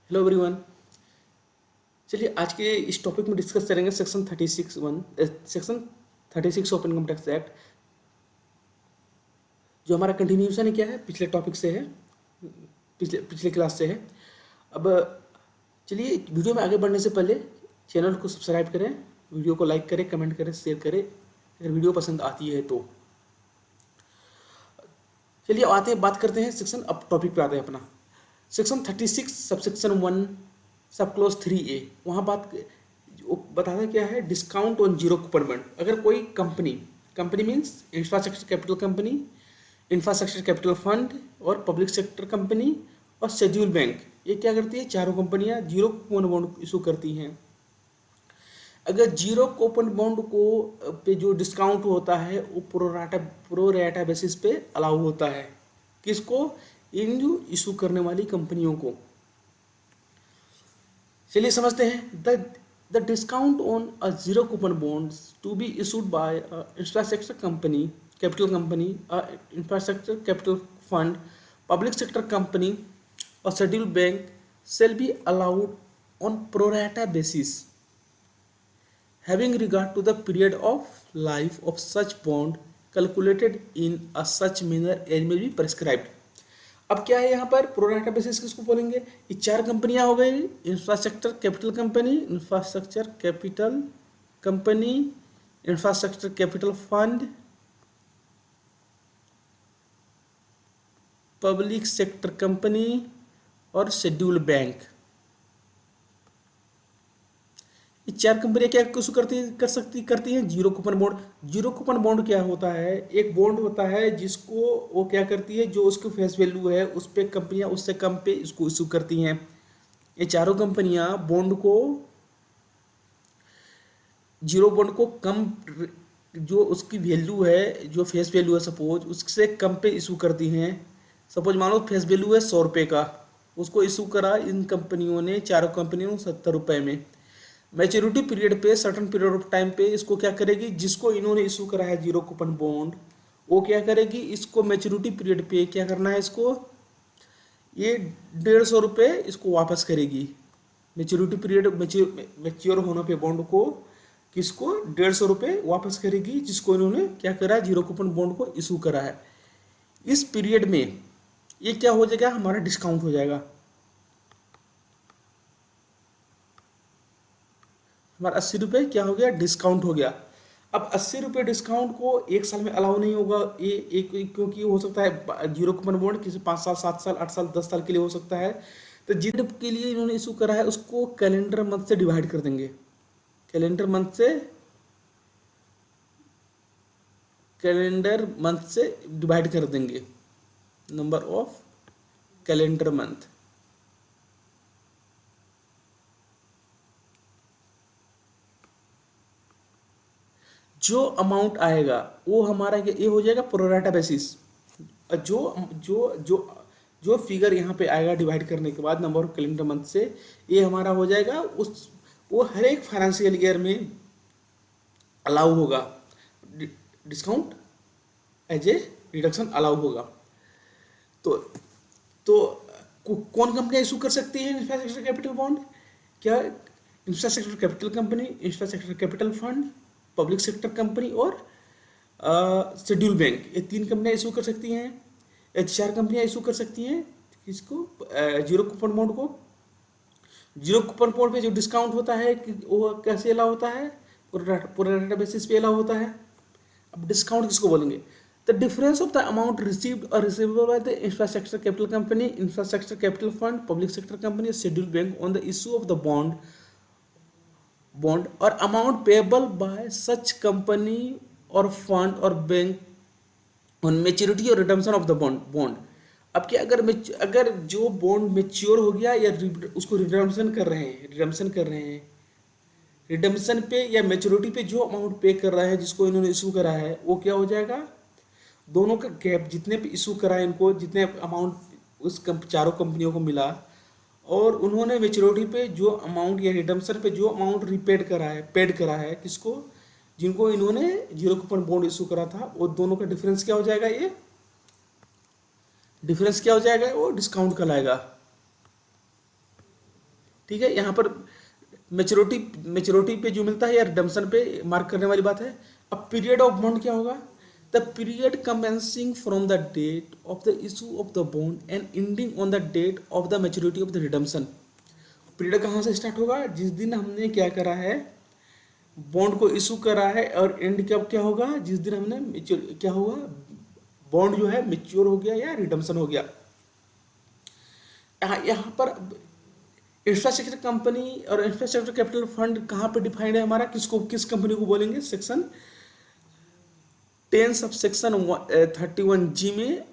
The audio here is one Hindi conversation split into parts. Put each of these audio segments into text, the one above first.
Hello everyone. चलिए आज के इस टॉपिक में डिस्कस करेंगे section 36 open income tax act, जो हमारा कंटिन्यूशन क्या है, पिछले टॉपिक से है, पिछले पिछले क्लास से है। अब चलिए वीडियो में आगे बढ़ने से पहले चैनल को सब्सक्राइब करें, वीडियो को लाइक करें, कमेंट करें, शेयर करें अगर वीडियो पसंद आती है तो। चलिए आते हैं, बात करते हैं सेक्शन, अब टॉपिक पे आते हैं अपना। सेक्शन 36 सबसेक्शन 1 सब क्लोज 3A, वहाँ बात बताना क्या है, discount on zero coupon bond. अगर कोई company means infrastructure capital company, infrastructure capital fund और पब्लिक सेक्टर कंपनी और शेड्यूल बैंक, ये क्या करती है, चारों कंपनियां जीरो कूपन बॉन्ड इशू करती हैं। अगर जीरो कूपन बॉन्ड को पे जो डिस्काउंट होता है वो प्रो रेटा बेसिस पे अलाउ होता है। किसको? इन जो इशू करने वाली कंपनियों को। चलिए समझते हैं। The discount on a zero coupon bonds to be issued by infrastructure company, capital company, infrastructure capital fund, public sector company और schedule bank shall be allowed on pro rata basis having regard to the period of life of such bond calculated in a such manner as may be prescribed। अब क्या है यहाँ पर प्रो राटा बेसिस किसको बोलेंगे? ये चार कंपनियां हो गई, infrastructure capital company, infrastructure capital company, infrastructure capital fund, public sector company और शेड्यूल बैंक। ये चार कंपनियां क्या कुछ करती हैं? Zero coupon bond. Zero coupon bond क्या होता है? एक बॉन्ड होता है जिसको वो क्या करती है, जो उसकी फेस वैल्यू है उस पर कंपनियां उससे कम पे इसको इशू करती हैं। ये चारों कंपनियां बॉन्ड को, जीरो बॉन्ड को कम, जो उसकी वैल्यू है, जो फेस वैल्यू है सपोज उससे कम पे इशू करती हैं। सपोज मान लो फेस वैल्यू है 100 रुपये का, उसको इशू करा इन कंपनियों ने, चारों कंपनियों ने 70 रुपये में। मैच्योरिटी पीरियड पे, सर्टन पीरियड ऑफ टाइम पे इसको क्या करेगी, जिसको इन्होंने इशू करा है जीरो कूपन बॉन्ड, वो क्या करेगी, इसको मैच्योरिटी पीरियड पे क्या करना है, इसको ये 150 रुपये इसको वापस करेगी। मैच्योरिटी पीरियड मैच्योर होने पे बॉन्ड को किसको 150 रुपये वापस करेगी, जिसको इन्होंने क्या करा है, जीरो कूपन बॉन्ड को इशू करा है। इस पीरियड में ये क्या हो जाएगा, हमारा डिस्काउंट हो जाएगा। हमारा 80 रुपये क्या हो गया, डिस्काउंट हो गया। अब 80 रुपये डिस्काउंट को एक साल में अलाउ नहीं होगा, ये एक, क्योंकि हो सकता है जीरो कूपन बॉन्ड किसी 5 साल, 7 साल, 8 साल, 10 साल के लिए हो सकता है। तो जिन के लिए इन्होंने इशू करा है उसको कैलेंडर मंथ से डिवाइड कर देंगे, कैलेंडर मंथ से डिवाइड कर देंगे, नंबर ऑफ कैलेंडर मंथ। जो अमाउंट आएगा वो हमारा ये हो जाएगा प्रो राटा बेसिस। जो जो जो जो फिगर यहाँ पे आएगा डिवाइड करने के बाद नंबर ऑफ कैलेंडर मंथ से, ये हमारा हो जाएगा उस, वो हर एक फाइनेंशियल ईयर में अलाउ होगा, discount as a reduction allow होगा। तो तो कौन कंपनियां इशू कर सकती हैं इंफ्रास्ट्रक्चर कैपिटल बॉन्ड? क्या? Infrastructure capital company, infrastructure capital fund, public sector company और शेड्यूल बैंक, ये तीन कंपनियां इशू कर सकती हैं। ये चार कंपनियां इशू कर सकती हैं किसको, जीरो कूपन बॉन्ड को। जीरो कूपन बॉन्ड पे जो डिस्काउंट होता है वो कैसे अलाउ होता है, पूरा बेसिस पे अलाउ होता है। अब डिस्काउंट किसको बोलेंगे? The difference of the amount received और receivable by the infrastructure capital company, infrastructure capital fund, public sector company, schedule bank on the issue of the bond और amount payable by such company और फंड और बैंक ऑन मैच्योरिटी और रिडम्पशन ऑफ द बॉन्ड। अब क्या, अगर जो बॉन्ड मैच्योर हो गया या उसको रिडम्पशन कर रहे हैं, रिडम्पशन पे या मैच्योरिटी पे जो अमाउंट पे कर रहा है, जिसको इन्होंने इशू करा है, वो क्या हो जाएगा, दोनों का गैप, जितने पे इशू करा है इनको, जितने अमाउंट उस चारों कंपनियों को मिला और उन्होंने मैच्योरिटी पे जो अमाउंट या रिडम्पशन पे जो अमाउंट पेड करा है किसको, जिनको इन्होंने जीरो कूपन बॉन्ड इशू करा था, वो दोनों का डिफरेंस क्या हो जाएगा, ये डिफरेंस क्या हो जाएगा, वो डिस्काउंट कहलाएगा। ठीक है, यहाँ पर मेच्योरिटी मेच्योरिटी पे जो मिलता है या रिडम्पशन पे मार्क करने वाली बात है। अब पीरियड ऑफ बॉन्ड क्या होगा, the period commencing from the date of the issue of the bond and ending on the date of the maturity of the redemption. Period कहाँ से स्टार्ट होगा, जिस दिन हमने क्या करा है, बॉन्ड को इशू करा है, और एंड कब क्या होगा, जिस दिन हमने क्या हुआ, बॉन्ड जो है मेच्योर हो गया या रिडम्पशन हो गया। यहाँ पर इंफ्रास्ट्रक्चर कंपनी और इंफ्रास्ट्रक्चर कैपिटल फंड कहाँ पे डिफाइंड है हमारा, किसको किस कंपनी को बोलेंगे, सेक्शन 10 सब सेक्शन 31G में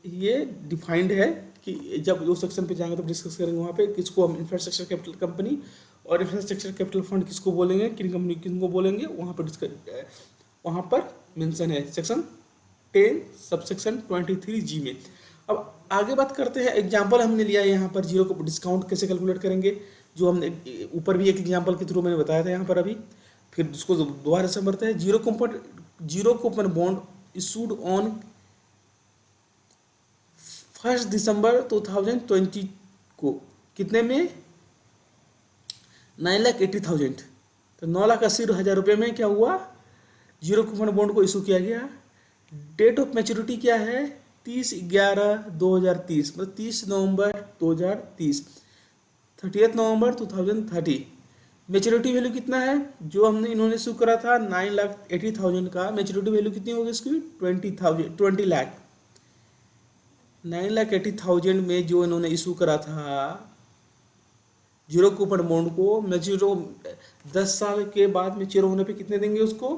ये डिफाइंड है कि जब वो सेक्शन पे जाएंगे तो डिस्कस करेंगे वहाँ पे किसको हम इंफ्रास्ट्रक्चर कैपिटल कंपनी और इंफ्रास्ट्रक्चर कैपिटल फंड किसको बोलेंगे, किन कंपनी किनको बोलेंगे, वहाँ पर डिस्कस वहाँ पर मेंशन है सेक्शन 10 सब सेक्शन 23G में। अब आगे बात करते हैं, एग्जाम्पल हमने लिया है यहाँ पर जीरो को डिस्काउंट कैसे कैलकुलेट करेंगे, जो हमने ऊपर भी एक एग्जाम्पल के थ्रू मैंने बताया था यहाँ पर अभी, फिर उसको दोबारा से बढ़ते हैं। Zero coupon bond issued on 1 दिसंबर 2020 को कितने में, 9,80,000, तो 9,80,000 रुपये में क्या हुआ, जीरो कूपन बॉन्ड को इशू किया गया। डेट ऑफ मैच्योरिटी क्या है, 30/11/2030, मतलब 30 नवंबर 2030, 30 नवंबर 2030। मेच्योरिटी वैल्यू कितना है, जो हमने इन्होंने इशू करा था 9,80,000 का, मेच्योरिटी वैल्यू कितनी होगी इसकी, 20 लाख। 9,80,000 में जो इन्होंने इशू करा था जीरो कूपन बॉन्ड को, मैच्योर 10 साल के बाद मैच्योर होने पे कितने देंगे उसको,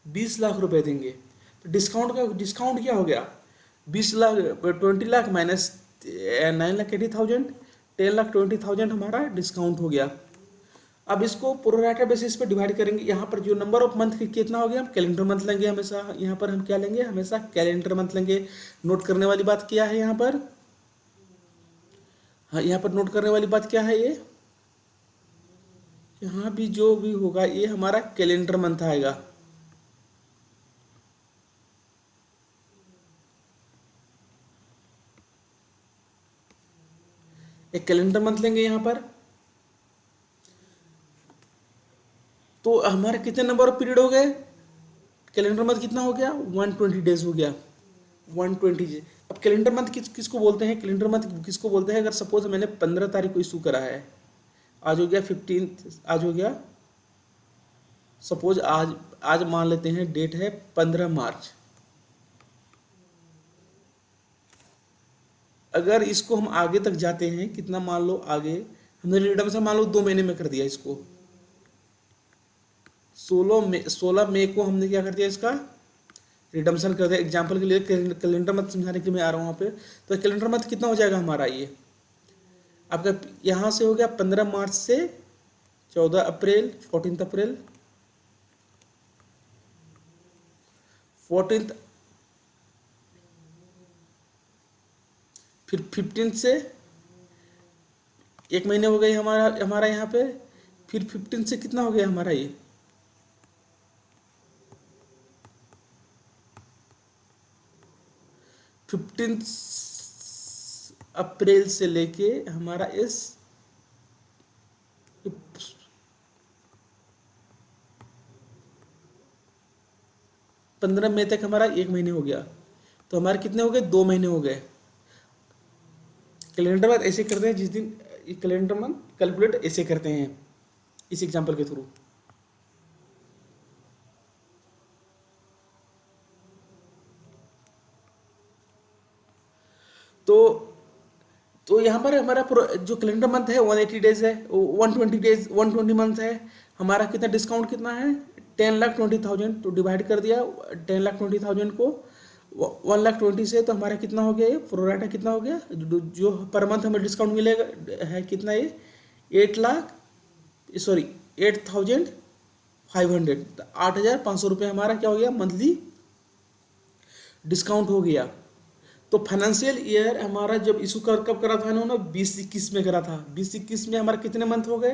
20 लाख रुपए देंगे। तो डिस्काउंट क्या हो गया, 20 लाख 20 लाख माइनस 9,80,000, 10,20,000 हमारा डिस्काउंट हो गया। अब इसको प्रोराटा बेसिस पे डिवाइड करेंगे। यहाँ पर जो नंबर ऑफ मंथ कितना हो गया, हम कैलेंडर मंथ लेंगे हमेशा, यहाँ पर हम क्या लेंगे, हमेशा कैलेंडर मंथ लेंगे। नोट करने वाली बात क्या है यहाँ पर, हाँ यहाँ पर नोट करने वाली बात क्या है, ये यहाँ भी जो भी होगा ये हमारा कैलेंडर मंथ आएगा। एक कैलेंडर मंथ लेंगे यहाँ पर, तो हमारे कितने नंबर ऑफ पीरियड हो गए, कैलेंडर मंथ कितना हो गया, 120 डेज हो गया, 120 डेज। अब कैलेंडर मंथ किसको बोलते हैं, कैलेंडर मंथ किसको बोलते हैं, अगर सपोज मैंने 15 तारीख को इशू करा है, आज हो गया 15, आज हो गया सपोज आज मान लेते हैं डेट है 15 मार्च। अगर इसको हम आगे तक जाते हैं, कितना मान लो आगे, हमने रिडम्पशन मान लो 2 महीने में कर दिया इसको, 16 मई को हमने क्या कर दिया, इसका रिडम्पशन कर दिया। एग्जाम्पल के लिए कैलेंडर मंथ समझाने के लिए मैं आ रहा हूँ वहाँ पे, तो कैलेंडर मंथ कितना हो जाएगा हमारा, ये आपका यहाँ से हो गया 15 मार्च से 14 अप्रैल, 14 अप्रैल, 14 फिर 15 से 1 महीने हो गए हमारा यहाँ पे, फिर 15 से कितना हो गया हमारा ये, फिफ्टीन अप्रैल से लेके हमारा इस 15 मई तक हमारा 1 महीने हो गया, तो हमारे कितने हो गए, 2 महीने हो गए। कैलेंडर मंथ ऐसे करते हैं, जिस दिन कैलेंडर मंथ कैलकुलेट ऐसे करते हैं इस एग्जांपल के थ्रू। तो यहाँ पर हमारा जो कैलेंडर मंथ है 180 डेज है, 120 डेज 120 मंथ है, हमारा कितना डिस्काउंट कितना है, 10,20,000, तो डिवाइड कर दिया 10,20,000 को 1,20,000 से, तो हमारा कितना हो गया, ये प्रोराटा कितना हो गया, जो पर मंथ हमें डिस्काउंट मिलेगा है कितना, ये 8,500, 8,500 रुपये हमारा क्या हो गया, मंथली डिस्काउंट हो गया। तो फाइनेंशियल ईयर हमारा जब इशू कब करा था इन्होंने, 20-21 में करा था। 20-21 में हमारे कितने मंथ हो गए,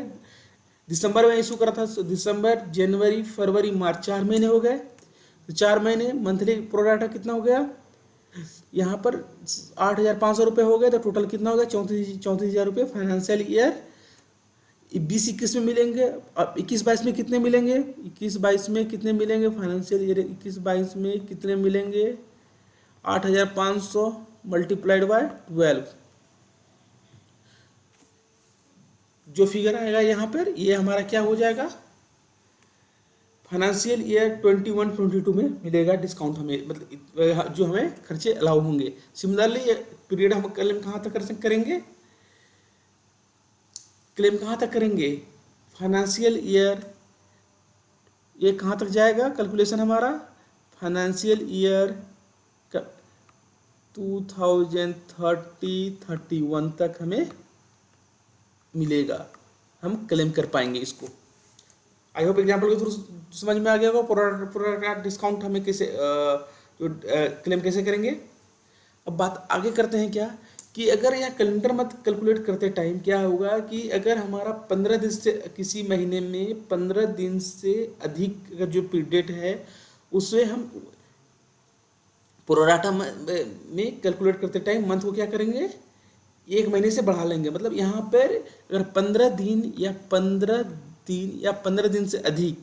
दिसंबर में इशू करा था, दिसंबर जनवरी फरवरी मार्च 4 महीने हो गए। तो 4 महीने मंथली प्रोराटा कितना हो गया, यहाँ पर 8,500 रुपये हो गए, तो टोटल कितना हो गया, 34,000 रुपये फाइनेंशियल ईयर बीस इक्कीस में मिलेंगे। अब इक्कीस बाईस में कितने मिलेंगे, इक्कीस बाईस में कितने मिलेंगे, फाइनेंशियल ईयर इक्कीस बाईस में कितने मिलेंगे, 8,500 मल्टीप्लाइड बाय 12। जो फिगर आएगा यहाँ पर ये हमारा क्या हो जाएगा, फाइनेंशियल ईयर 21-22 में मिलेगा डिस्काउंट हमें, मतलब जो हमें खर्चे अलाउ होंगे। सिमिलरली पीरियड हम क्लेम कहाँ तक करेंगे, क्लेम कहाँ तक करेंगे, फाइनेंशियल ईयर, ये कहाँ तक जाएगा कैलकुलेशन हमारा, फाइनेंशियल ईयर 2030-31 तक हमें मिलेगा, हम क्लेम कर पाएंगे इसको। आई होप एग्जाम्पल के थ्रू समझ में आ गया होगा प्रोडक्ट डिस्काउंट हमें कैसे क्लेम कैसे करेंगे। अब बात आगे करते हैं क्या, कि अगर यहाँ कैलेंडर मंथ कैलकुलेट करते टाइम क्या होगा, कि अगर हमारा 15 दिन से, किसी महीने में 15 दिन से अधिक अगर जो पीरियड है उससे हम प्रोराटा में कैलकुलेट करते टाइम मंथ को क्या करेंगे, एक महीने से बढ़ा लेंगे। मतलब यहाँ पर अगर 15 दिन या 15 दिन से अधिक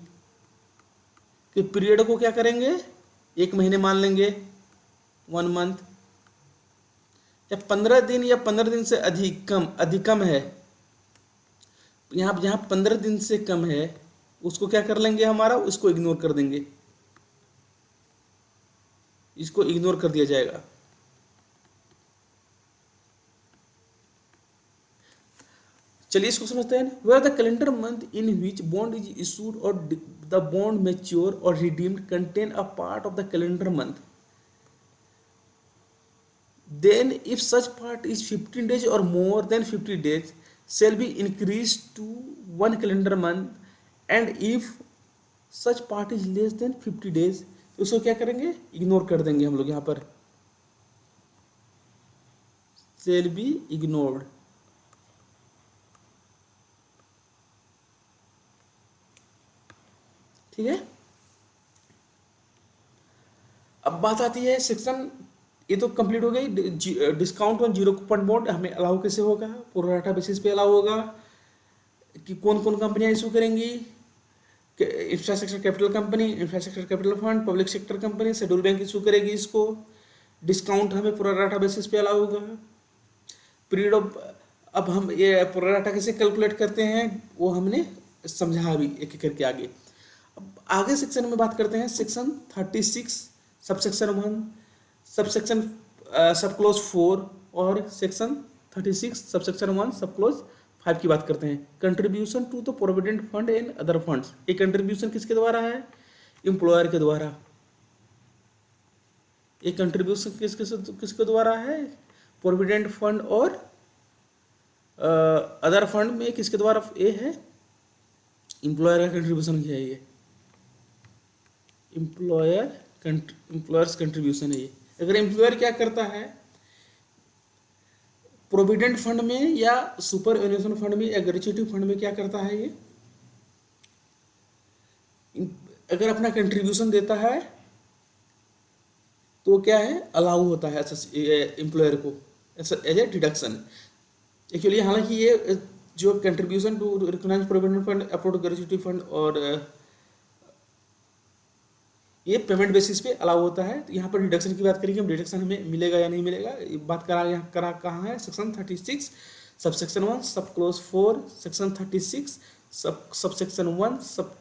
के पीरियड को क्या करेंगे, एक महीने मान लेंगे, 1 मंथ, या 15 दिन या 15 दिन से अधिकम है, यहाँ जहाँ 15 दिन से कम है उसको क्या कर लेंगे हमारा, उसको इग्नोर कर देंगे, इसको इग्नोर कर दिया जाएगा। चलिए इसको समझते हैं। Where the calendar month in which bond is issued और द बॉन्ड मैच्योर और redeemed contain a part of the calendar month, then if such part is 15 days or more than 50 days shall be increased to 1 calendar month, and if such part is less than 50 days तो उसको क्या करेंगे, इग्नोर कर देंगे हम लोग यहाँ पर, shall be ignored। ठीक है। अब बात आती है सेक्शन, ये तो कंप्लीट हो गई, discount on zero coupon bond हमें अलाउ कैसे होगा, प्रोराटा बेसिस पे अलाउ होगा, कि कौन कौन कंपनियां इशू करेंगी, infrastructure capital company, infrastructure capital fund, public sector company, schedule bank issue करेगी इसको। डिस्काउंट हमें प्रोराटा बेसिस पे अलाउ होगा। पीरियड ऑफ, अब हम ये प्रोराटा कैसे कैलकुलेट करते हैं वो हमने समझा अभी एक एक करके आगे। अब आगे सेक्शन में बात करते हैं, सेक्शन 36 सबसेक्शन 1, सबसेक्शन सब क्लोज 4 और सेक्शन 36 सबसेक्शन 1 सब क्लोज 5 की बात करते हैं। Contribution to the provident fund and other funds, ये कंट्रीब्यूशन किसके द्वारा है, एम्प्लॉयर के द्वारा। ये कंट्रीब्यूशन किसके द्वारा है, प्रोविडेंट फंड और अदर फंड में किसके द्वारा, ये है एम्प्लॉयर का कंट्रीब्यूशन किया है, ये एम्प्लॉयर्स कंट्रीब्यूशन है ये। अगर एम्प्लॉयर क्या करता है, प्रोविडेंट फंड में या सुपर एनुएशन फंड में या ग्रेच्युटी फंड में क्या करता है, ये अगर अपना कंट्रीब्यूशन देता है तो क्या है, अलाउ होता है एम्प्लॉयर को एज ए डिडक्शन। एक्चुअली हालांकि ये जो contribution to recognise provident fund, approved gratuity fund और ये पेमेंट बेसिस पे अलाउ होता है। तो यहाँ पर डिडक्शन की बात करेंगे हम, डिडक्शन हमें मिलेगा या नहीं मिलेगा, बात करा कहाँ है, सेक्शन 36 सबसेक्शन 1 सब क्लोज 4, सेक्शन 36 सबसेक्शन 1 सब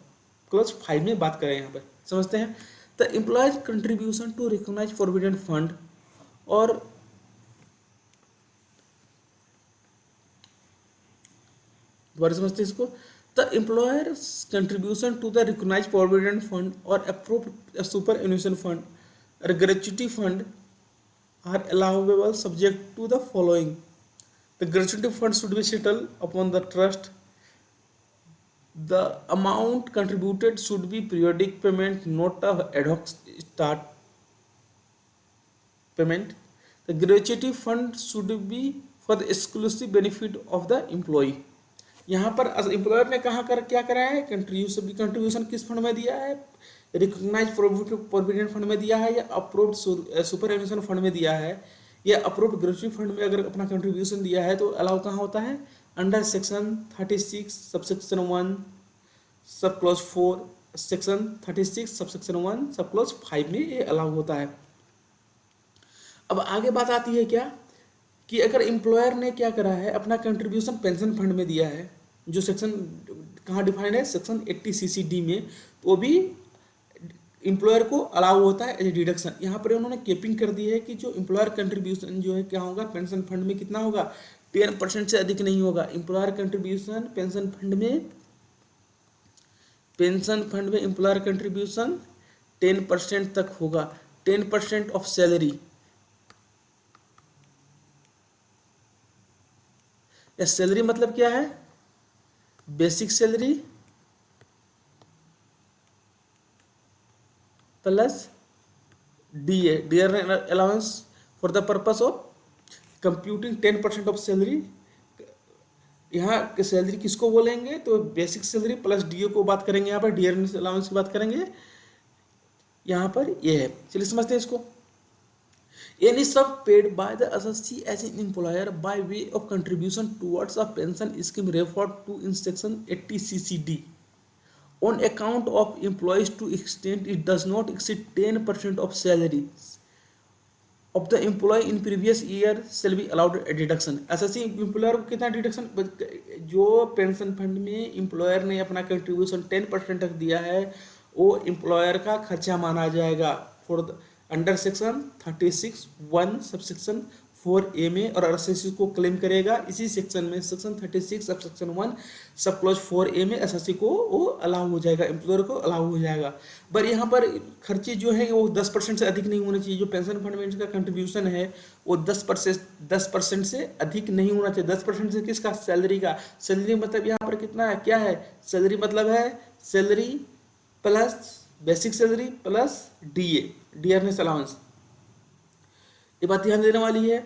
क्लोज 5 में बात करें। यहाँ पर समझते हैं। The employees contribution to recognise provident fund, और दोबारा समझते हैं इसको, the employer's contribution to the recognized provident fund or approved superannuation fund or gratuity fund are allowable subject to the following. The gratuity fund should be settled upon the trust. The amount contributed should be periodic payment, not a ad hoc start payment. The gratuity fund should be for the exclusive benefit of the employee. यहाँ पर एम्प्लॉयर ने कहाँ कर क्या करा है, कंट्रीब्यूशन किस फंड में दिया है, रिकॉग्नाइज प्रोविडेंट फंड में दिया है या अप्रूव्ड सुपर एनुएशन फंड में दिया है, ये अप्रूव्ड ग्रेजुएट फंड में अगर अपना कंट्रीब्यूशन दिया है तो अलाउ कहाँ होता है, under section 36 subsection 1 sub clause 4, section 36 subsection 1 sub clause 5 में ये अलाउ होता है। अब आगे बात आती है क्या कि अगर एम्प्लॉयर ने क्या करा है, अपना कंट्रीब्यूशन पेंशन फंड में दिया है, जो सेक्शन कहाँ डिफाइंड है, सेक्शन 80 CCD में, तो वो भी एम्प्लॉयर को अलाउ होता है एज डिडक्शन। यहाँ पर उन्होंने केपिंग कर दी है कि जो एम्प्लॉयर कंट्रीब्यूशन जो है क्या होगा, पेंशन फंड में कितना होगा, 10% से अधिक नहीं होगा। एम्प्लॉयर कंट्रीब्यूशन पेंशन फंड में एम्प्लॉयर कंट्रीब्यूशन 10% तक होगा, 10% ऑफ सैलरी। सैलरी मतलब क्या है, basic salary plus DA dear allowance for the purpose of computing 10% of salary. यहाँ सैलरी किसको बोलेंगे, तो बेसिक सैलरी प्लस DA को बात करेंगे, यहाँ पर डियर अलाउंस की बात करेंगे, यहाँ पर ये है। चलिए समझते हैं इसको। Any sum paid by the assessee as an employer by way of contribution towards a pension scheme referred to in section 80 CCD on account of employees to extent it does not exceed 10% of salary of the employee in previous year shall be allowed a deduction। SSC employer को कितना डिडक्शन, जो पेंशन फंड में एम्प्लॉयर ने अपना कंट्रीब्यूशन 10% तक दिया है वो एम्प्लॉयर का खर्चा माना जाएगा for under section 36(1) subsection 4A में, और एसएससी को क्लेम करेगा इसी सेक्शन में, section 36 subsection 1 sub clause 4A में एसएससी को वो अलाउ हो जाएगा, एम्प्लॉयर को अलाउ हो जाएगा। पर यहाँ पर खर्चे जो है वो 10% से अधिक नहीं होने चाहिए। जो पेंशन फंड में इसका कंट्रीब्यूशन है वो 10% से अधिक नहीं होना चाहिए। 10% से किसका, सैलरी का। सैलरी मतलब यहाँ पर कितना है, क्या है, सैलरी मतलब है salary plus basic salary plus DA dearness allowance. ये बात ध्यान देने वाली है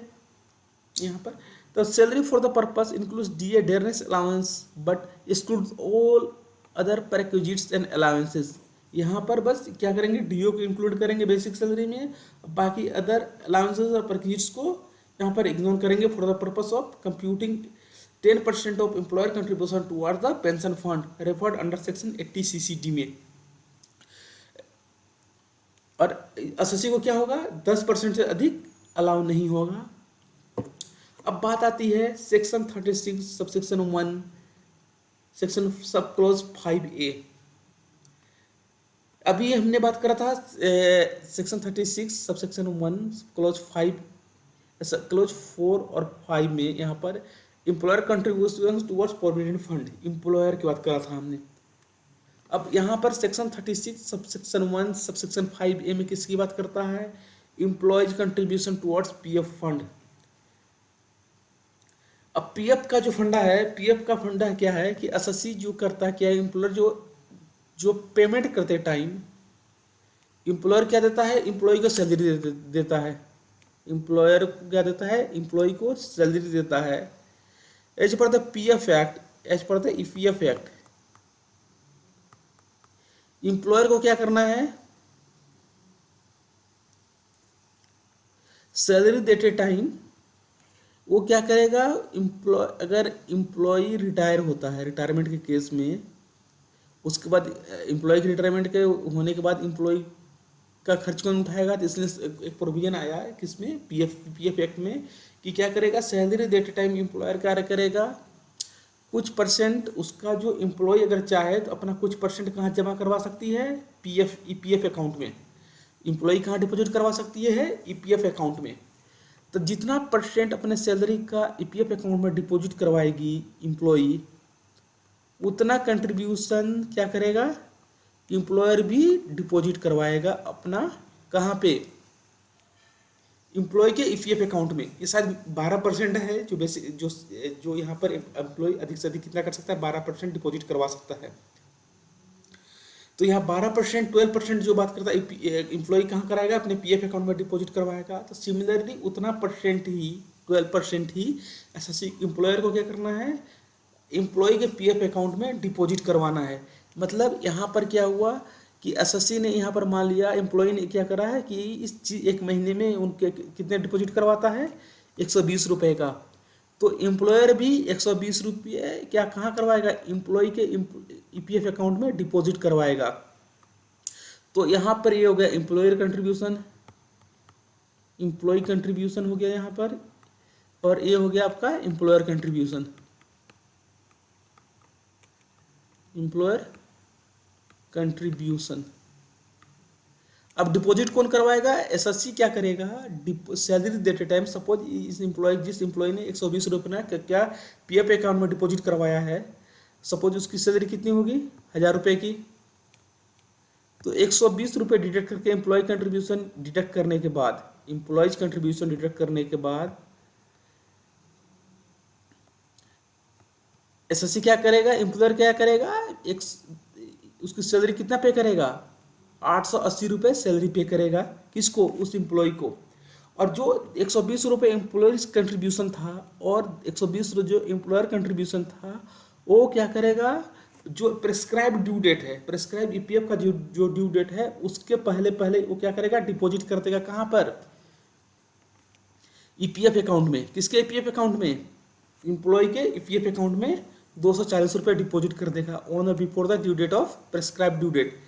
यहाँ पर। तो salary for the purpose includes DA dearness allowance but excludes all other perquisites and allowances. यहाँ पर बस क्या करेंगे, DO को इंक्लूड करेंगे बेसिक सैलरी में, बाकी अदर अलाउंसेस और परक्विजिट्स को यहाँ पर इग्नोर करेंगे for the purpose of computing 10% of employer contribution toward the pension fund referred under section 80 CCD में। और एसएससी को क्या होगा, 10% से अधिक अलाउ नहीं होगा। अब बात आती है सेक्शन 36 सबसेक्शन 1 सेक्शन सब क्लोज 5A। अभी हमने बात करा था सेक्शन 36 सबसेक्शन 1 क्लोज 4 और 5 में, यहाँ per employer contribution towards provident fund, employer की बात करा था हमने। अब यहाँ पर सेक्शन 36 सबसेक्शन 1 सबसेक्शन 5A में किसकी बात करता है, employees contribution towards PF fund. अब PF का जो फंडा है, PF का फंडा क्या है कि एसएससी जो करता है क्या है, एम्प्लॉयर जो पेमेंट करते टाइम एम्प्लॉयर क्या देता है, एम्प्लॉय को सैलरी देता है। एम्प्लॉयर को क्या देता है, एम्प्लॉय को सैलरी देता है as per the PF act, as per the EPF act. Employer को क्या करना है, सैलरी देते टाइम वो क्या करेगा, अगर एम्प्लॉय रिटायर होता है, रिटायरमेंट के केस में, उसके बाद एम्प्लॉय के रिटायरमेंट के होने के बाद एम्प्लॉय का खर्च कौन उठाएगा, तो इसलिए एक प्रोविजन आया है किसमें, PF एक्ट में, कि क्या करेगा, सैलरी देते टाइम एम्प्लॉयर क्या करेगा, कुछ परसेंट उसका जो एम्प्लॉय अगर चाहे तो अपना कुछ परसेंट कहाँ जमा करवा सकती है, EPF अकाउंट में। एम्प्लॉय कहाँ डिपॉजिट करवा सकती है, EPF अकाउंट में। तो जितना परसेंट अपने सैलरी का EPF अकाउंट में डिपॉजिट करवाएगी एम्प्लॉय, उतना कंट्रीब्यूशन क्या करेगा, एम्प्लॉयर भी डिपॉजिट करवाएगा अपना, कहाँ पे, एम्प्लॉय के EPF अकाउंट में। ये शायद 12% है जो यहाँ पर एम्प्लॉय अधिक से अधिक कितना कर सकता है, 12% डिपॉजिट करवा सकता है। तो यहाँ 12% 12% जो बात करता है एम्प्लॉय कहाँ कराएगा, अपने PF अकाउंट में डिपॉजिट करवाएगा। तो सिमिलरली उतना परसेंट ही 12% ही एसएससी एम्प्लॉयर को क्या करना है, एम्प्लॉय के PF अकाउंट में डिपॉजिट करवाना है। मतलब यहाँ पर क्या हुआ, कि एसएससी ने यहाँ पर मान लिया एम्प्लॉय ने क्या करा है कि एक महीने में उनके कितने डिपॉजिट करवाता है, 120 रुपये का। तो एम्प्लॉयर भी 120 रुपये क्या कहाँ करवाएगा, एम्प्लॉय के ईपीएफ अकाउंट में डिपॉजिट करवाएगा। तो यहाँ पर ये हो गया एम्प्लॉयर कंट्रीब्यूशन, एम्प्लॉय कंट्रीब्यूशन हो गया यहाँ पर, और ये हो गया आपका एम्प्लॉयर कंट्रीब्यूशन, एम्प्लॉयर कंट्रीब्यूशन। अब डिपॉजिट कौन करवाएगा, एसएससी क्या करेगा, सैलरी देते टाइम सपोज इस एम्प्लॉय जिस एम्प्लॉय ने 120 रुपये ना क्या पीएफ अकाउंट में डिपॉजिट करवाया है, सपोज उसकी सैलरी कितनी होगी 1000 रुपये की, तो 120 रुपये डिडक्ट करके एम्प्लॉय कंट्रीब्यूशन डिडक्ट करने के बाद, एम्प्लॉयज कंट्रीब्यूशन डिडक्ट करने के बाद एसएससी क्या करेगा, एम्प्लॉयर क्या करेगा, एक उसकी सैलरी कितना पे करेगा, 880 रुपये सैलरी पे करेगा, किसको, उस एम्प्लॉय को। और जो 120 रुपये एम्प्लॉयज कंट्रीब्यूशन था और 120 जो एम्प्लॉयर कंट्रीब्यूशन था, वो क्या करेगा, जो प्रेस्क्राइब ड्यू डेट है, प्रेस्क्राइब ईपीएफ का जो ड्यू डेट है उसके पहले पहले वो क्या करेगा, डिपॉजिट कर देगा कहाँ पर, ईपीएफ अकाउंट में। किसके ईपीएफ अकाउंट में, एम्प्लॉय के ईपीएफ अकाउंट में 240 रुपये डिपॉजिट कर देगा on before the due date of prescribe due date,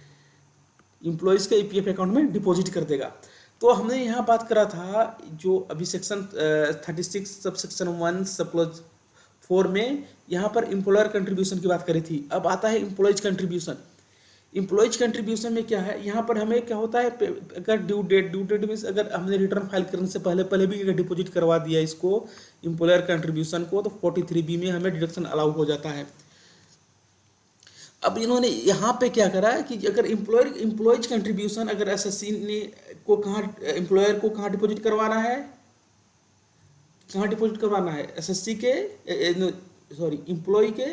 employees के ईपीएफ अकाउंट में डिपॉजिट कर देगा। तो हमने यहाँ बात करा था जो अभी section 36 sub section 1 sub clause 4 में यहाँ पर एम्प्लॉयर कंट्रीब्यूशन की बात करी थी। अब आता है एम्प्लॉयज कंट्रीब्यूशन। एम्प्लॉयज कंट्रीब्यूशन में क्या है, यहाँ पर हमें क्या होता है, अगर ड्यू डेट मीन्स अगर हमने रिटर्न फाइल करने से पहले पहले भी अगर डिपॉजिट करवा दिया इसको एम्प्लॉयर कंट्रीब्यूशन को, तो 43B में हमें डिडक्शन अलाउ हो जाता है। अब इन्होंने यहाँ पे क्या करा है कि अगर एम्प्लॉयज कंट्रीब्यूशन अगर एसएससी ने को कहाँ, एम्प्लॉयर को कहाँ डिपॉजिट करवाना है, कहाँ डिपॉजिट करवाना है, एसएससी के एम्प्लॉय के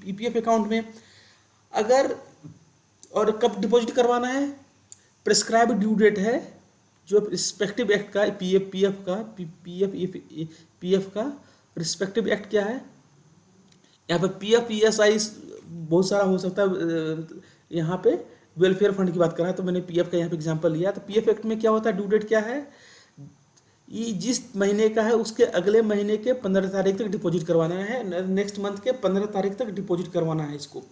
ईपीएफ अकाउंट में। अगर और कब डिपॉजिट करवाना है, प्रेस्क्राइब ड्यू डेट है जो रिस्पेक्टिव एक्ट का पीएफ का रिस्पेक्टिव एक्ट क्या है, यहाँ पे पीएफ ईएसआई बहुत सारा हो सकता है, यहाँ पे वेलफेयर फंड की बात कर रहा है तो मैंने पीएफ का यहाँ पे एग्जांपल लिया। तो पीएफ एक्ट में क्या होता है, ड्यू डेट क्या है, ये जिस महीने का है उसके अगले महीने के 15 तारीख तक डिपॉजिट करवाना है, नेक्स्ट मंथ के 15 तारीख तक डिपॉजिट करवाना है इसको।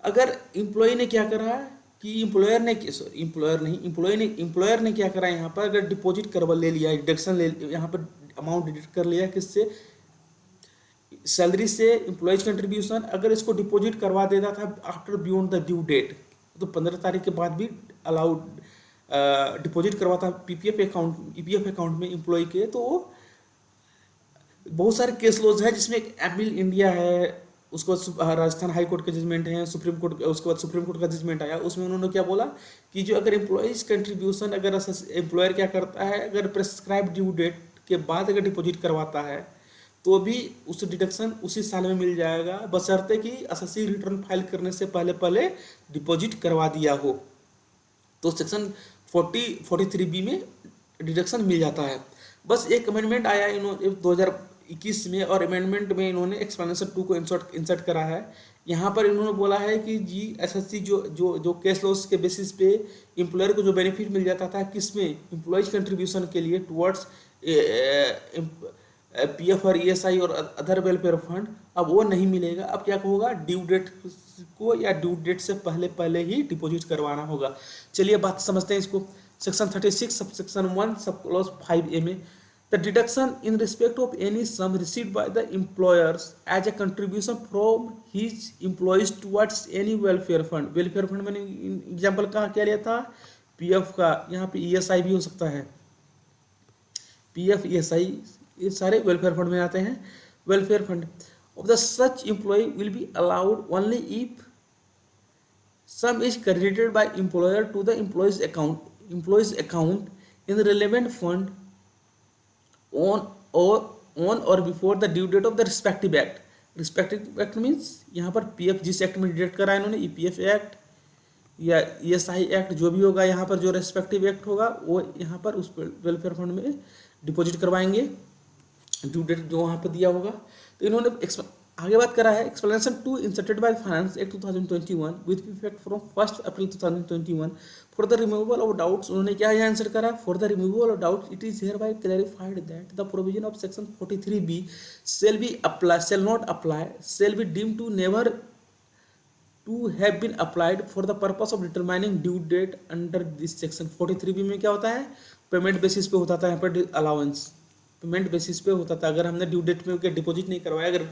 अगर एम्प्लॉय ने क्या करा कि एम्प्लॉयर ने क्या करा यहाँ पर, अगर डिपॉजिट करवा ले लिया, डिडक्शन ले, यहाँ पर अमाउंट डिडक्ट कर लिया किससे, सैलरी से, एम्प्लॉयज कंट्रीब्यूशन, अगर इसको डिपॉजिट करवा देता था after beyond the due date, तो 15 तारीख के बाद भी अलाउड डिपॉजिट करवाता ईपीएफ अकाउंट में एम्प्लॉय के। तो बहुत सारे केस लॉज है जिसमें एमिल इंडिया है, उसके बाद राजस्थान हाई कोर्ट के जजमेंट हैं, सुप्रीम कोर्ट, उसके बाद सुप्रीम कोर्ट का जजमेंट आया, उसमें उन्होंने क्या बोला कि जो अगर एम्प्लॉयज कंट्रीब्यूशन अगर एम्प्लॉयर क्या करता है, अगर प्रेस्क्राइब ड्यू डेट के बाद अगर डिपॉजिट करवाता है तो भी उस डिडक्शन उसी साल में मिल जाएगा, बशर्ते कि एसएससी रिटर्न फाइल करने से पहले पहले डिपॉजिट करवा दिया हो, तो सेक्शन 43B में डिडक्शन मिल जाता है। बस एक अमेंडमेंट आया इन्होंने 2021 में, और अमेंडमेंट में इन्होंने एक्सप्लेनेशन 2 को इंसर्ट करा है। यहाँ पर इन्होंने बोला है कि जी एसएससी जो केस लॉस के बेसिस पे एम्प्लॉयर को जो बेनिफिट मिल जाता था किसमें, एम्प्लॉयज कंट्रीब्यूशन के लिए टुवर्ड्स पीएफ और ईएसआई और अदर वेलफेयर फंड, अब वो नहीं मिलेगा। अब क्या होगा, ड्यू डेट को या ड्यू डेट से पहले पहले ही डिपॉजिट करवाना होगा। चलिए बात समझते हैं इसको। सेक्शन 36 सब सेक्शन 1 सब क्लॉज 5A में, the deduction in respect of any sum received by the employers as a contribution from his employees towards any welfare fund. Welfare fund मैंने एग्जाम्पल कहाँ क्या लिया था, पीएफ का, यहाँ पे ईएसआई भी हो सकता है, पीएफ ईएसआई ये सारे वेलफेयर फंड में आते हैं। Welfare fund of the such employee will be allowed only if sum is credited by employer to the employee's account in the relevant fund on or before the due date of the respective act. Respective act means यहाँ पर पीएफ जिस एक्ट में डिडक्ट करा है इन्होंने, ईपीएफ एक्ट या ईएसआई एक्ट जो भी होगा, यहाँ पर जो रेस्पेक्टिव एक्ट होगा वो यहाँ पर उस वेलफेयर फंड में डिपॉजिट करवाएंगे ड्यू डेट जो वहाँ पर दिया होगा। तो इन्होंने आगे बात करा है explanation to inserted by finance act 2021 with effect from 1 April 2021 for the removal of doubts. उन्होंने क्या यहाँ आंसर करा, for the removal of doubts it is hereby clarified that the provision of section 43B shall not apply, shall be deemed to never to have been applied for the purpose of determining due date under this section। 43B में क्या होता है, पेमेंट बेसिस पे होता था यहाँ पर अलाउंस, पेमेंट बेसिस पे होता था। अगर हमने ड्यू डेट में डिपॉजिट नहीं करवाया, अगर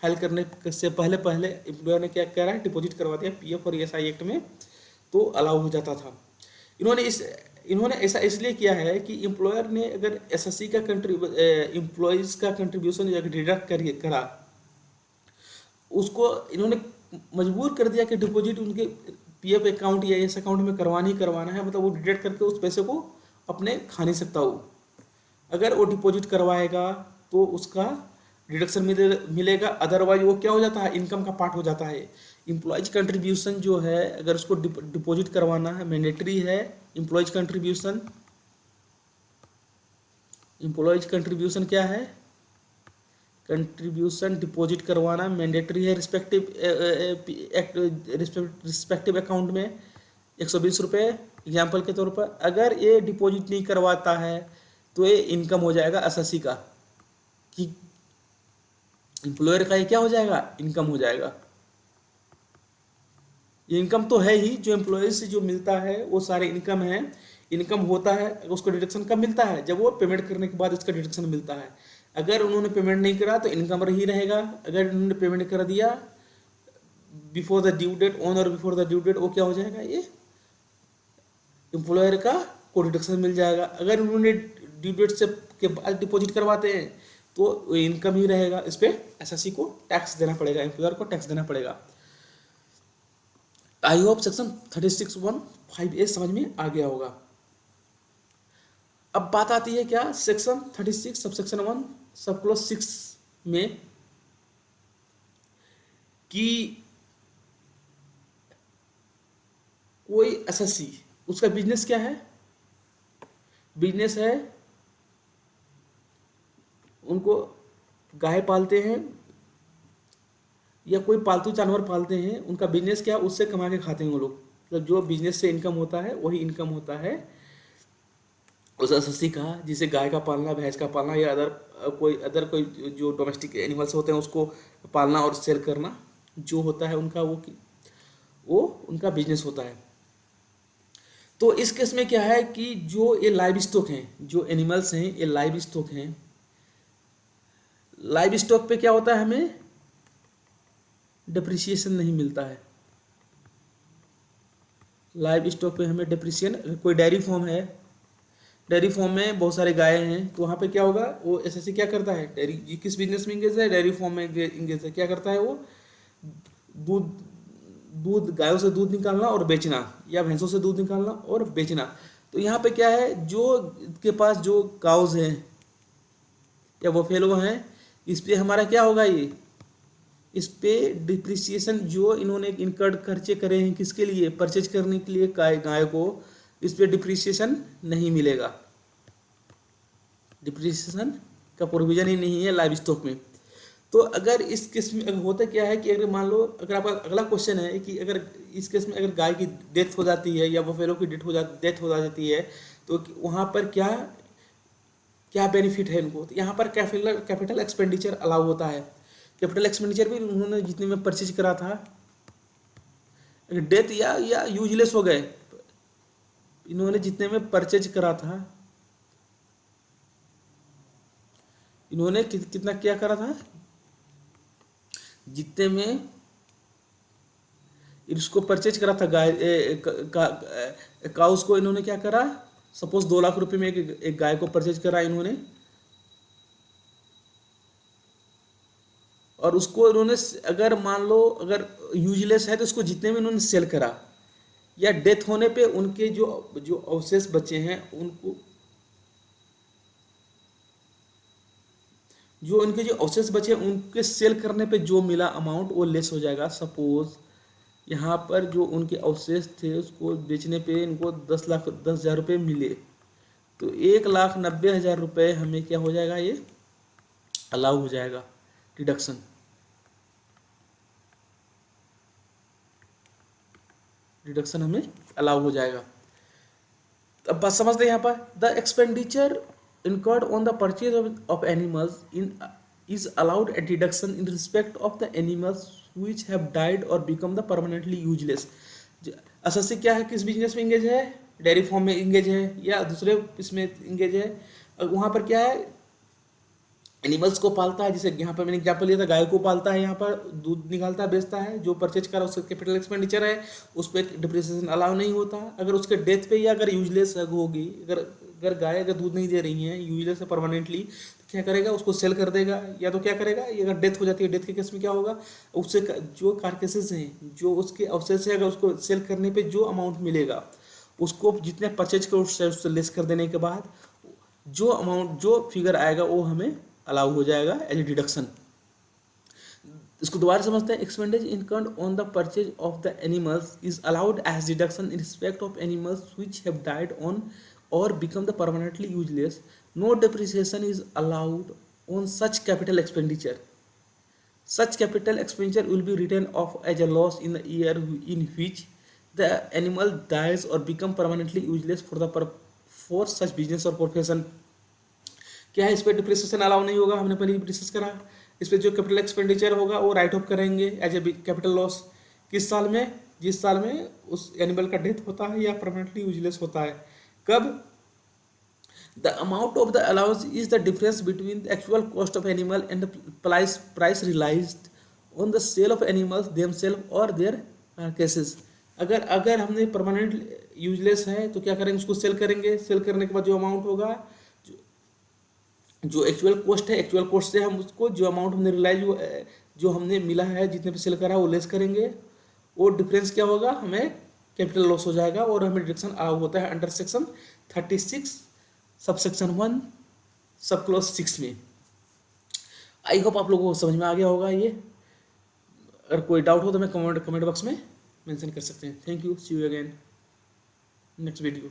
फाइल करने से पहले एम्प्लॉयर ने क्या करा है, डिपॉजिट करवा दिया पीएफ और ईएसआई एक्ट में, तो अलाउ हो जाता था। इन्होंने ऐसा इसलिए किया है कि एम्प्लॉयर ने अगर एसएससी का एम्प्लॉयज का कंट्रीब्यूशन अगर डिडक्ट करा, उसको इन्होंने मजबूर कर दिया कि डिपॉजिट उनके पीएफ अकाउंट या एस अकाउंट में करवाना है, मतलब वो डिडक्ट करके उस पैसे को अपने खा नहीं सकता वो। अगर वो डिपॉजिट करवाएगा तो उसका डिडक्शन मिलेगा, अदरवाइज वो क्या हो जाता है, इनकम का पार्ट हो जाता है। एम्प्लॉयज कंट्रीब्यूशन जो है अगर उसको डिपॉजिट करवाना है, मैंडेटरी है। एम्प्लॉयज कंट्रीब्यूशन क्या है, कंट्रीब्यूशन डिपॉजिट करवाना मैंडेटरी है रिस्पेक्टिव अकाउंट में 120 रुपये एग्जाम्पल के तौर पर। अगर ये डिपॉजिट नहीं करवाता है तो ये इनकम हो जाएगा एसएससी का, कि एम्प्लॉयर का ये क्या हो जाएगा, इनकम हो जाएगा। ये इनकम तो है ही, जो एम्प्लॉय से जो मिलता है वो सारे इनकम है, इनकम होता है। उसको डिडक्शन कब मिलता है, जब वो पेमेंट करने के बाद इसका डिडक्शन मिलता है। अगर उन्होंने पेमेंट नहीं करा तो इनकम ही रहेगा। अगर उन्होंने पेमेंट कर दिया before the due date, on और बिफोर द ड्यू डेट, वो क्या हो जाएगा, ये एम्प्लॉयर का को डिडक्शन मिल जाएगा। अगर उन्होंने ड्यू डेट से के बाद डिपॉजिट करवाते हैं तो इनकम ही रहेगा। इस पर एसएससी को टैक्स देना पड़ेगा, एम्प्लॉयर को टैक्स देना पड़ेगा। आई होप सेक्शन 36(1)(5)(a) समझ में आ गया होगा। अब बात आती है क्या, सेक्शन 36 सबसेक्शन 1 सब क्लॉज 6 में, कि कोई एसएससी उसका बिजनेस क्या है, बिजनेस है उनको गाय पालते हैं या कोई पालतू जानवर पालते हैं, उनका बिजनेस क्या है, उससे कमा के खाते हैं वो लोग। मतलब जो बिजनेस से इनकम होता है वही इनकम होता है उस एसएससी का, जिसे गाय का पालना, भैंस का पालना या अदर कोई जो डोमेस्टिक एनिमल्स होते हैं उसको पालना और सेल करना जो होता है उनका, वो उनका बिजनेस होता है। तो इस केस में क्या है कि जो ये लाइव स्टॉक हैं, जो एनिमल्स हैं ये लाइव स्टॉक हैं। लाइव स्टॉक पे क्या होता है, हमें डिप्रिसिएशन नहीं मिलता है। लाइव स्टॉक पे हमें डिप्रिसिएशन, कोई डेयरी फार्म है, डेयरी फार्म में बहुत सारे गाय हैं, तो वहाँ पे क्या होगा, वो एसएससी क्या करता है, डेयरी किस बिजनेस में इंगेज है, डेयरी फार्म में इंगेज है। क्या करता है वो, दूध गायों से दूध निकालना और बेचना, या भैंसों से दूध निकालना और बेचना। तो यहाँ पे क्या है, जो के पास जो काउज हैं या बफेलो हैं, इस पे हमारा क्या होगा, ये इस पे डिप्रिसिएशन जो इन्होंने इनकर्ड खर्चे करे हैं किसके लिए, परचेज करने के लिए गाय को, इस पे डिप्रिसिएशन नहीं मिलेगा। डिप्रिसिएशन का प्रोविजन ही नहीं है लाइव स्टॉक में। तो अगर इस केस में अगर होता क्या है कि अगर मान लो, अगर आपका अगला क्वेश्चन है कि अगर इस केस में अगर गाय की डेथ हो जाती है या बफेलो की डेथ हो जाती है, तो वहाँ पर क्या क्या बेनिफिट है इनको। तो यहाँ पर कैपिटल एक्सपेंडिचर अलाउ होता है। कैपिटल एक्सपेंडिचर भी उन्होंने जितने में परचेज करा था, अगर डेथ या यूजलेस हो गए, इन्होंने जितने में परचेज करा था, इन्होंने कितना क्या करा था, जितने में इसको परचेज करा था गाय काउस को, इन्होंने क्या करा, सपोज 2 लाख रुपए में एक गाय को परचेज करा इन्होंने, और उसको इन्होंने अगर मान लो अगर यूजलेस है तो उसको जितने में इन्होंने सेल करा, या डेथ होने पे उनके जो अवशेष बचे हैं उनको, जो उनके जो अवशेष बचे उनके सेल करने पे जो मिला अमाउंट वो लेस हो जाएगा। सपोज यहाँ पर जो उनके अवशेष थे उसको बेचने पे इनको 10,10,000 रुपये मिले, तो 1,90,000 रुपये हमें क्या हो जाएगा, ये अलाउ हो जाएगा डिडक्शन। डिडक्शन हमें अलाउ हो जाएगा। अब बात समझते हैं यहाँ पर, the expenditure incurred on the purchase of animals is allowed a deduction in respect of the animals which have died or become the permanently useless। असल से क्या है, किस बिजनेस में इंगेज है, डेयरी फार्म में इंगेज है या दूसरे इसमें इंगेज है, वहाँ पर क्या है, एनिमल्स को पालता है, जैसे यहाँ पर मैंने एग्जाम्पल लिया था, गाय को पालता है, यहाँ पर दूध निकालता है, बेचता है, जो परचेज करा उसका कैपिटल एक्सपेंडिचर है, उस पर डिप्रिसिएशन अलाउ नहीं होता। अगर उसके डेथ पे या अगर यूजलेस होगी, अगर गाय अगर दूध नहीं दे रही है, यूजलेस है परमानेंटली, तो क्या करेगा, उसको सेल कर देगा, या तो क्या करेगा, ये अगर डेथ हो जाती है, डेथ के केस में क्या होगा, उससे जो कार्केसेस हैं, जो उसके अवशेष है, अगर उसको सेल करने पर जो अमाउंट मिलेगा, उसको जितने परचेज कर उससे लेस कर देने के बाद जो अमाउंट, जो फिगर आएगा वो हमें अलाउ हो जाएगा एज ए डिडक्शन। इसको दोबारा समझते हैं, expenditure incurred on the purchase of the animals is allowed as deduction in respect of animals which have died on और become the permanently useless. No depreciation is allowed on such capital expenditure. Such capital expenditure will be written off as a loss in the year in which the animal dies or become permanently useless for such business or profession। क्या है, इस पर डिप्रिसिएशन अलाउ नहीं होगा, हमने पहले डिस्कस करा। इस पर जो कैपिटल एक्सपेंडिचर होगा वो राइट ऑफ करेंगे एज ए कैपिटल लॉस, किस साल में, जिस साल में उस एनिमल का डेथ होता है या परमानेंटली यूजलेस होता है। कब, the amount of the allowance is the difference between the actual cost of animal and the price realised on the sale of animals themselves और देयर कार्केसेस। अगर हमने परमानेंट यूजलेस है तो क्या करेंगे, उसको सेल करेंगे, सेल करने के बाद जो अमाउंट होगा, जो एक्चुअल कॉस्ट है, एक्चुअल कॉस्ट से हम उसको जो अमाउंट हमने रियलाइज, जो हमने मिला है, जितने पे सेल करा वो लेस करेंगे, वो डिफरेंस क्या होगा, हमें कैपिटल लॉस हो जाएगा और हमें डिडक्शन अलाउ होता है under section 36 subsection 1 sub clause 6 में। आई होप आप लोगों को समझ में आ गया होगा ये। अगर कोई डाउट हो तो मैं कमेंट बॉक्स में मेंशन कर सकते हैं। Thank you, see you again next video.